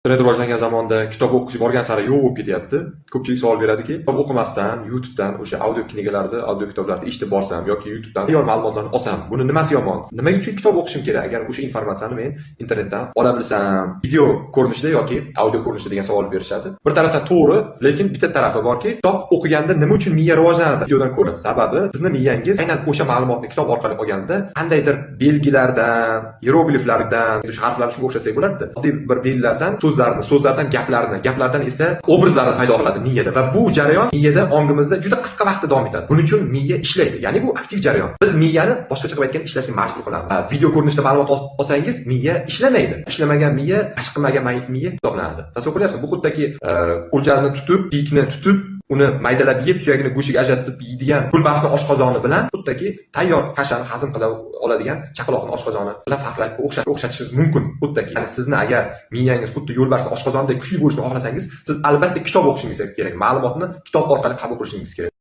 Internet rivojlangan zamonda kitob o'qish borgan sari yo'q bo'lib ketyapti. Ko'pchilik savol beradiki, kitob o'qimasdan, YouTube'dan o'sha audio knigalarni, audio kitoblarni eshitib borsam yoki YouTube'dan tayyor ma'lumotlarni olsam, buni nimasi yomon? Nima uchun kitob o'qishim kerak agar o'sha informatsiyani men internetdan ola bilsam? Video ko'rinishida yoki audio ko'rinishida degan savol berishadi. Bir tarafdan to'g'ri, lekin bitta tarafi borki, kitob o'qiganda nima uchun miya rivojlanadi? Videodan ko'ra. Sababi sizni miyangiz aynan o'sha ma'lumotni kitob orqali olganda qandaydir belgilardan, hierogliflardan, o'sha harflarni shunga o'xshasak bo'ladida. Oddiy bir belgilardan so'zlardan gaplardan esa obrazlarni paydo qiladi miyada va bu jarayon miyada ongimizda juda qisqa vaqtda davom etadi. Buning uchun miya ishlaydi. Ya'ni bu aktiv jarayon. Biz miyani boshqacha qilib aytganda ishlashga majbur qilamiz. Video ko'rinishida ma'lumot olsangiz, miya ishlamaydi. Ishlamagan miya, ish qilmagan miya hisoblanadi. Tasavvur qilyapsiz? Bu xuddaki o'ljani tutib, kiyikni tutib, uni maydalab yeb, suyagini go'shiga ajratib yeydigan pulbaqni oshqozoni bilan xuddaki tayyor kashani hazm qila oladigan chaqaloqning oshqozoni bilan o'xshatishingiz mumkin. Xuddaki, ya'ni sizni agar miyangiz xuddi yo'lbarsning oshqozonidek kuchli bo'lishini xohlasangiz, siz albatta kitob o'qishingiz kerak. Ma'lumotni kitob orqali qabul qilishingiz kerak.